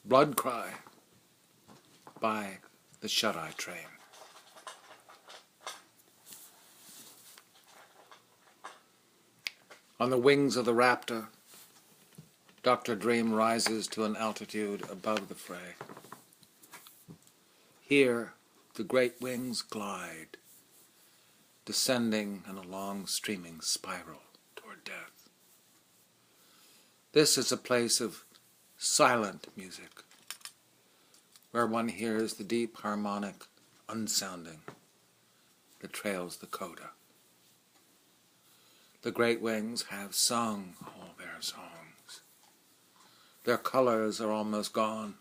Bloodcry by the Shuteye Train. On the wings of the raptor, Dr. Dream rises to an altitude above the fray. Here, the great wings glide, descending in a long streaming spiral toward death. This is a place of silent music, where one hears the deep harmonic unsounding that trails the coda. The great wings have sung all their songs. Their colors are almost gone,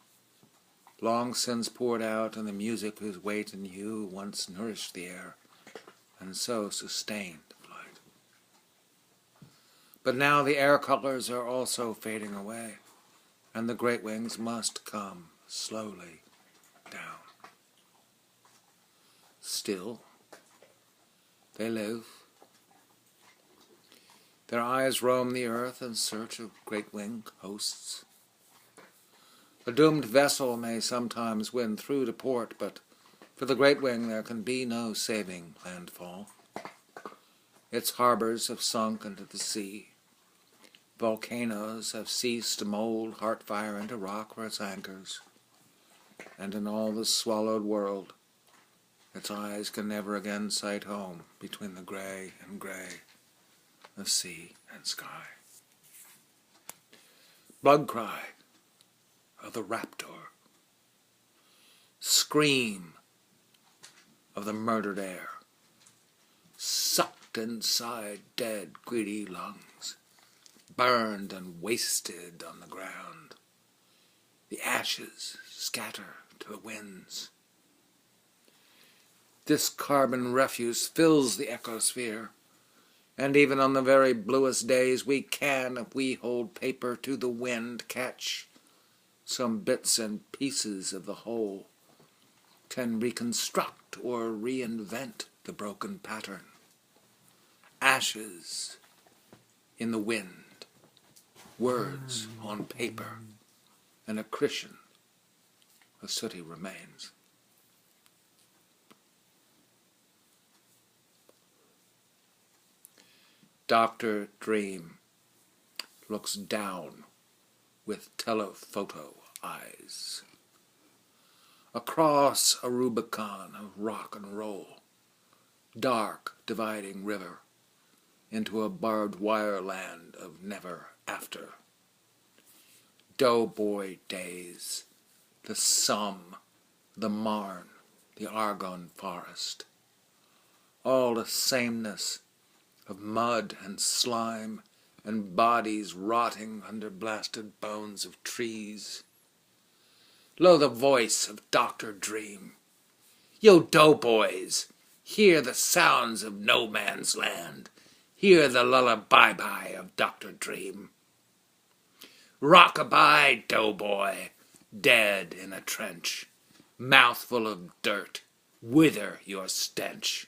long since poured out in the music whose weight and hue once nourished the air and so sustained the flight. But now the air colors are also fading away, and the great wings must come slowly down. Still, they live. Their eyes roam the earth in search of great wing hosts. A doomed vessel may sometimes win through to port, but for the great wing there can be no saving landfall. Its harbors have sunk into the sea. Volcanoes have ceased to mold heart fire into rock where its anchors, and in all the swallowed world, its eyes can never again sight home between the gray and gray of sea and sky. Bloodcry of the raptor, scream of the murdered air, sucked inside dead, greedy lungs, burned and wasted on the ground. The ashes scatter to the winds. This carbon refuse fills the ecosphere, and even on the very bluest days we can, if we hold paper to the wind, catch some bits and pieces of the whole, can reconstruct or reinvent the broken pattern. Ashes in the wind, words on paper, and a cushion of sooty remains. Dr. Dream looks down with telephoto eyes across a Rubicon of rock and roll, dark dividing river, into a barbed wire land of never after. Doughboy days, the Somme, the Marne, the Argonne forest, all the sameness of mud and slime and bodies rotting under blasted bones of trees. Lo, the voice of Dr. Dream. Yo, doughboys, hear the sounds of no man's land. Hear the lullaby of Dr. Dream. Rock-a-bye, doughboy, dead in a trench, mouthful of dirt, wither your stench.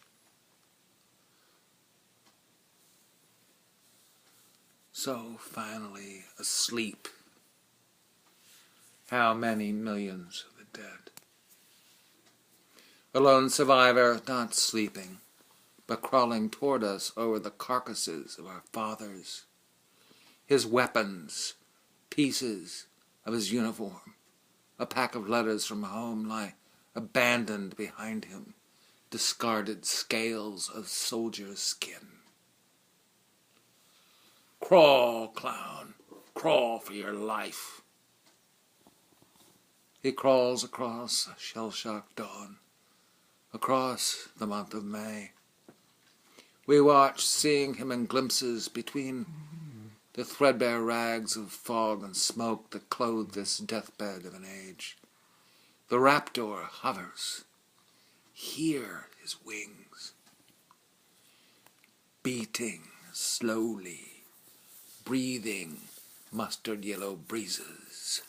So finally asleep. How many millions of the dead? A lone survivor, not sleeping, but crawling toward us over the carcasses of our fathers. His weapons, pieces of his uniform, a pack of letters from home lie abandoned behind him, discarded scales of soldier's skin. Crawl, clown, crawl for your life. He crawls across a shell-shocked dawn, across the month of May. We watch, seeing him in glimpses between the threadbare rags of fog and smoke that clothe this deathbed of an age. The raptor hovers. Hear his wings, beating slowly, breathing mustard yellow breezes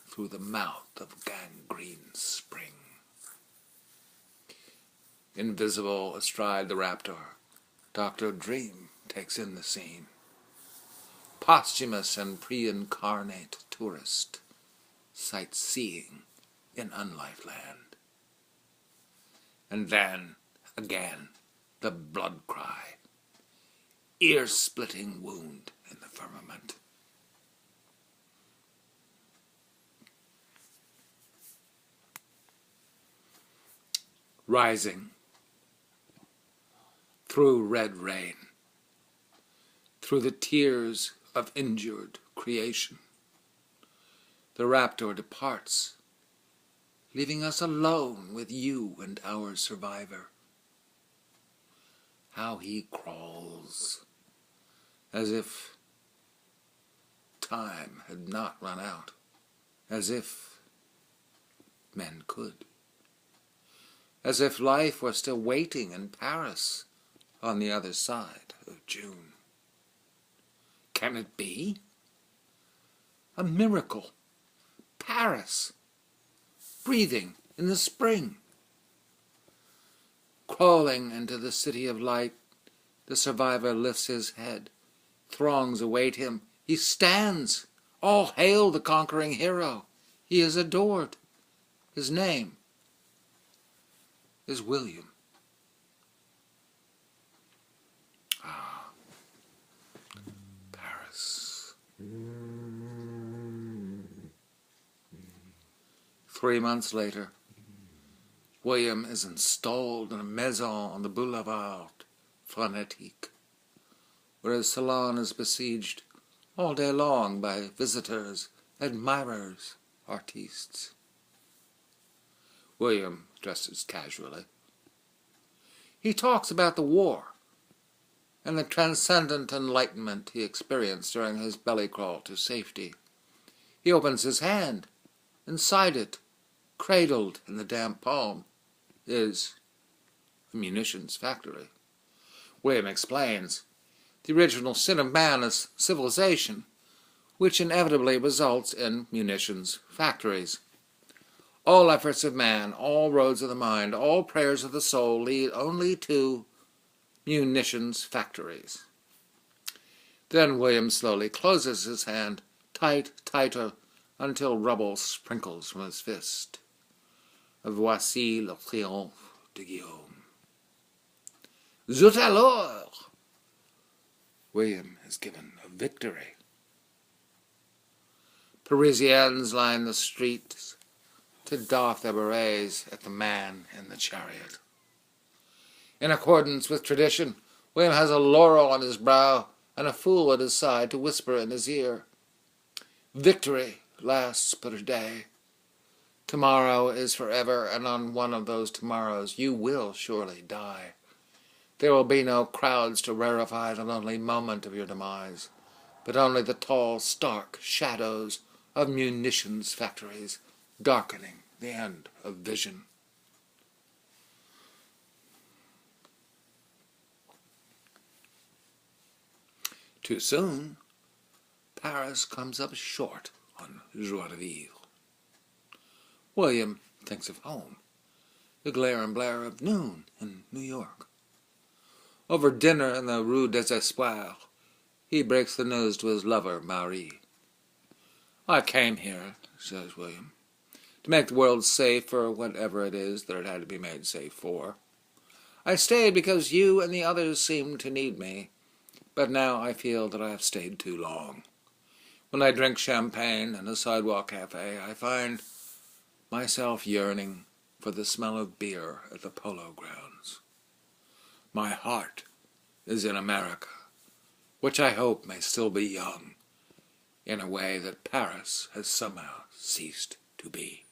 through the mouth of gangrene spring. Invisible astride the raptor, Dr. Dream takes in the scene. Posthumous and pre-incarnate tourist, sightseeing in unlife land. And then, again, the blood cry, ear-splitting wound in the firmament. Rising through red rain, through the tears of injured creation, the raptor departs, leaving us alone with you and our survivor. How he crawls, as if time had not run out, as if men could, as if life were still waiting in Paris on the other side of June. Can it be? A miracle. Paris, breathing in the spring. Crawling into the city of light, the survivor lifts his head. Throngs await him. He stands. All hail the conquering hero. He is adored. His name is William. Ah, Paris. 3 months later, William is installed in a maison on the Boulevard Frenetique, where his salon is besieged all day long by visitors, admirers, artistes. William dresses casually. He talks about the war and the transcendent enlightenment he experienced during his belly crawl to safety. He opens his hand. Inside it, cradled in the damp palm, is a munitions factory. William explains, the original sin of man is civilization, which inevitably results in munitions factories. All efforts of man, all roads of the mind, all prayers of the soul lead only to munitions factories. Then William slowly closes his hand, tighter, until rubble sprinkles from his fist. Voici le triomphe de Guillaume. Zut alors! William is given a victory. Parisians line the streets to doff their berets at the man in the chariot. In accordance with tradition, William has a laurel on his brow and a fool at his side to whisper in his ear. Victory lasts but a day. Tomorrow is forever, and on one of those tomorrows you will surely die. There will be no crowds to rarefy the lonely moment of your demise, but only the tall, stark shadows of munitions factories darkening the end of vision. Too soon, Paris comes up short on joie de vivre. William thinks of home, the glare and blare of noon in New York. Over dinner in the Rue des Espoirs, he breaks the news to his lover, Marie. I came here, says William, to make the world safe for whatever it is that it had to be made safe for. I stayed because you and the others seemed to need me, but now I feel that I have stayed too long. When I drink champagne in a sidewalk cafe, I find myself yearning for the smell of beer at the Polo Grounds. My heart is in America, which I hope may still be young, in a way that Paris has somehow ceased to be.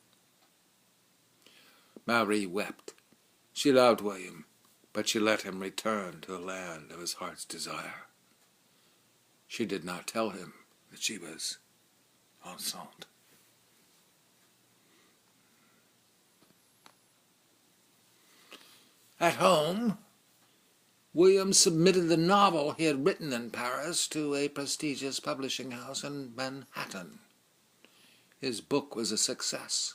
Marie wept. She loved William, but she let him return to the land of his heart's desire. She did not tell him that she was enceinte. At home, William submitted the novel he had written in Paris to a prestigious publishing house in Manhattan. His book was a success.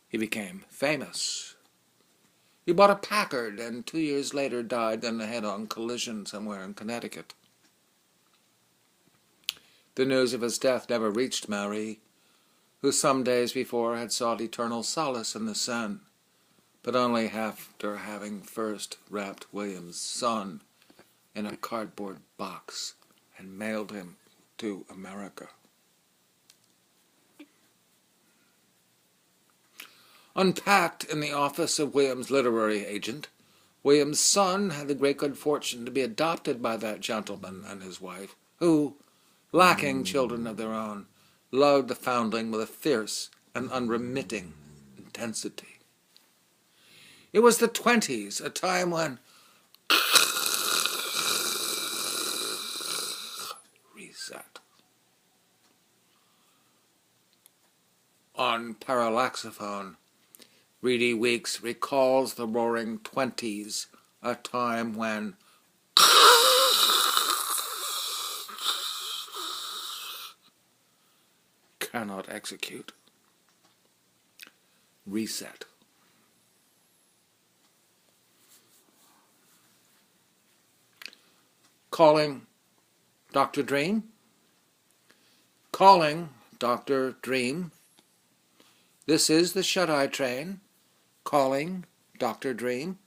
He became famous. He bought a Packard and 2 years later died in a head-on collision somewhere in Connecticut. The news of his death never reached Marie, who some days before had sought eternal solace in the sun, but only after having first wrapped William's son in a cardboard box and mailed him to America. Unpacked in the office of William's literary agent, William's son had the great good fortune to be adopted by that gentleman and his wife, who, lacking children of their own, loved the foundling with a fierce and unremitting intensity. It was the 20s, a time when reset. On parallaxophone, Reedy Weeks recalls the roaring 20s, a time when cannot execute. Reset. Calling Dr. Dream? Calling Dr. Dream. This is the Shuteye Train. Calling Dr. Dream.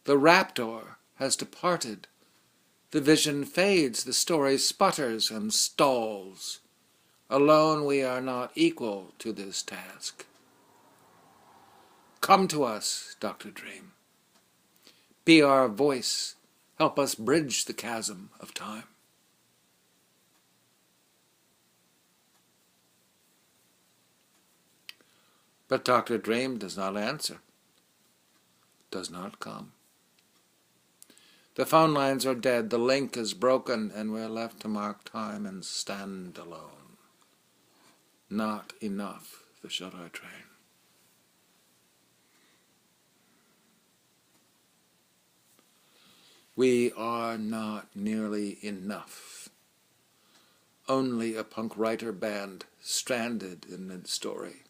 The raptor has departed. The vision fades, the story sputters and stalls. Alone we are not equal to this task. Come to us, Dr. Dream. Be our voice. Help us bridge the chasm of time. But Dr. Dream does not answer, does not come. The phone lines are dead, the link is broken, and we're left to mark time and stand alone. Not enough, the Shuteye Train. We are not nearly enough. Only a punk writer band stranded in mid-story.